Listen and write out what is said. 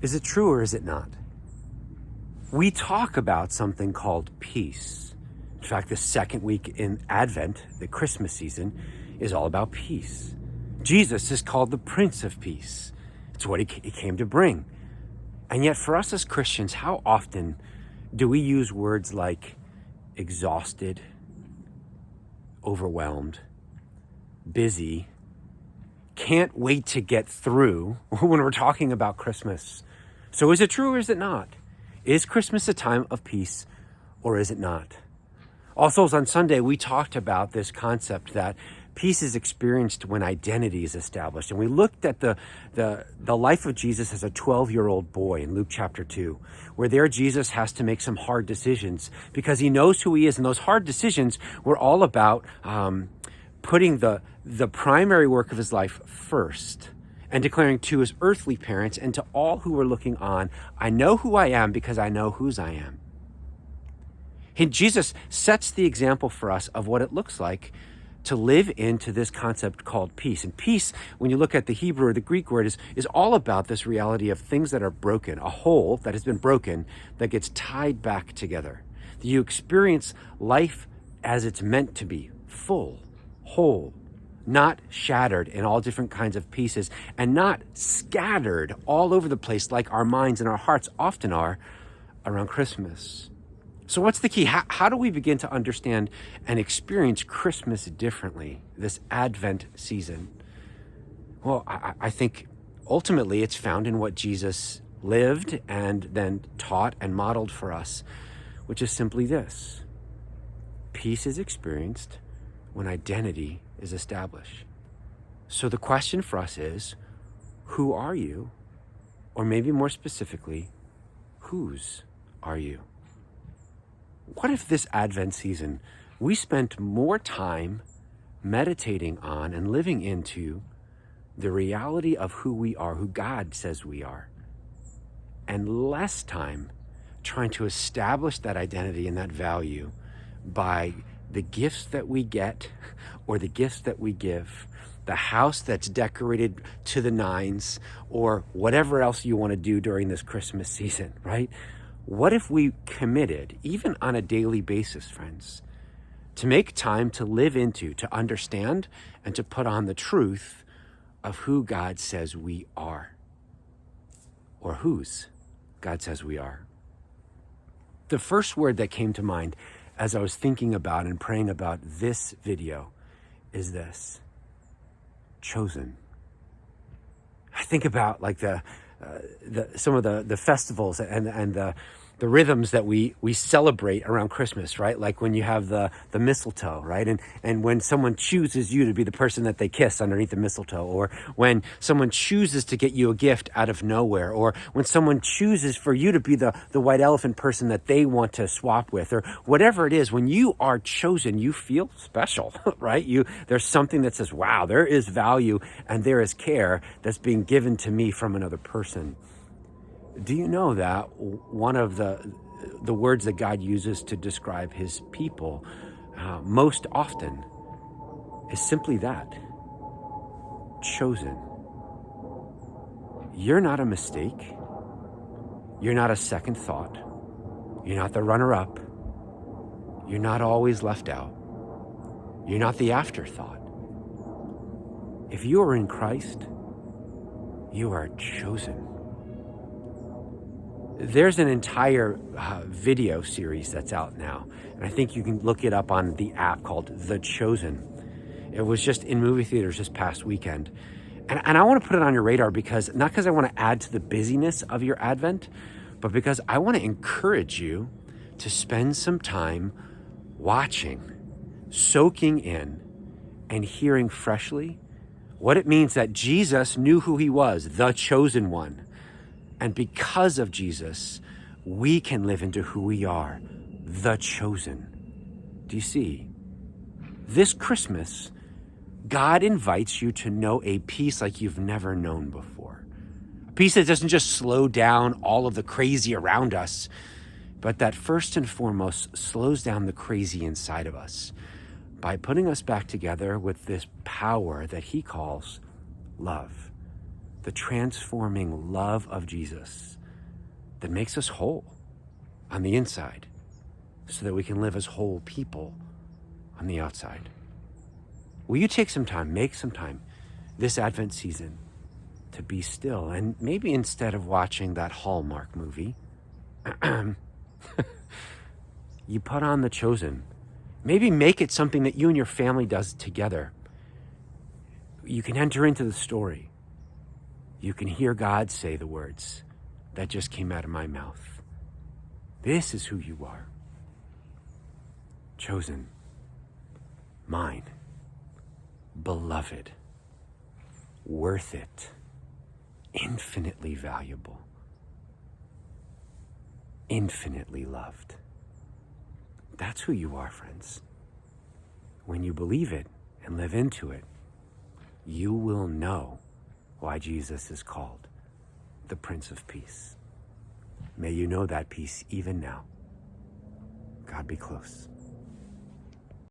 Is it true or is it not? We talk about something called peace. In fact, the second week in Advent, the Christmas season, is all about peace. Jesus is called the Prince of Peace. It's what he came to bring. And yet for us as Christians, how often do we use words like exhausted, overwhelmed, busy, can't wait to get through when we're talking about Christmas? So is it true or is it not? Is Christmas a time of peace or is it not? All Souls on Sunday, we talked about this concept that peace is experienced when identity is established. And we looked at the life of Jesus as a 12-year-old boy in Luke chapter 2, where there Jesus has to make some hard decisions because he knows who he is. And those hard decisions were all about putting the primary work of his life first and declaring to his earthly parents and to all who were looking on, I know who I am because I know whose I am. And Jesus sets the example for us of what it looks like to live into this concept called peace. And peace, when you look at the Hebrew or the Greek word, is all about this reality of things that are broken, a whole that has been broken that gets tied back together. That you experience life as it's meant to be, full, whole, not shattered in all different kinds of pieces, and not scattered all over the place like our minds and our hearts often are around Christmas. So what's the key? How do we begin to understand and experience Christmas differently, this Advent season? Well, I think ultimately it's found in what Jesus lived and then taught and modeled for us, which is simply this. Peace is experienced when identity is established. So the question for us is, who are you? Or maybe more specifically, whose are you? What if this Advent season, we spent more time meditating on and living into the reality of who we are, who God says we are, and less time trying to establish that identity and that value by the gifts that we get or the gifts that we give, the house that's decorated to the nines, or whatever else you want to do during this Christmas season, right? What if we committed, even on a daily basis, friends, to make time to live into, to understand, and to put on the truth of who God says we are, or whose God says we are? The first word that came to mind as I was thinking about and praying about this video is this: chosen. I think about like some of the festivals and the rhythms that we celebrate around Christmas, right? Like when you have the mistletoe, right? And when someone chooses you to be the person that they kiss underneath the mistletoe, or when someone chooses to get you a gift out of nowhere, or when someone chooses for you to be the white elephant person that they want to swap with, or whatever it is, when you are chosen, you feel special, right? There's something that says, wow, there is value and there is care that's being given to me from another person. Do you know that one of the words that God uses to describe his people most often is simply that: chosen. You're not a mistake. You're not a second thought. You're not the runner-up. You're not always left out. You're not the afterthought. If you are in Christ, you are chosen. There's an entire video series that's out now, and I think you can look it up on the app called The Chosen. It was just in movie theaters this past weekend. And I want to put it on your radar not because I want to add to the busyness of your Advent, but because I want to encourage you to spend some time watching, soaking in, and hearing freshly what it means that Jesus knew who he was, the chosen one. And because of Jesus, we can live into who we are, the chosen. Do you see? This Christmas, God invites you to know a peace like you've never known before. A peace that doesn't just slow down all of the crazy around us, but that first and foremost slows down the crazy inside of us by putting us back together with this power that he calls love. the transforming love of Jesus that makes us whole on the inside so that we can live as whole people on the outside. Will you take some time, make some time this Advent season to be still, and maybe instead of watching that Hallmark movie, you put on The Chosen. Maybe make it something that you and your family does together. You can enter into the story. You can hear God say the words that just came out of my mouth. This is who you are. Chosen, mine, beloved, worth it, infinitely valuable, infinitely loved. That's who you are, friends. When you believe it and live into it, you will know why Jesus is called the Prince of Peace. May you know that peace even now. God be close.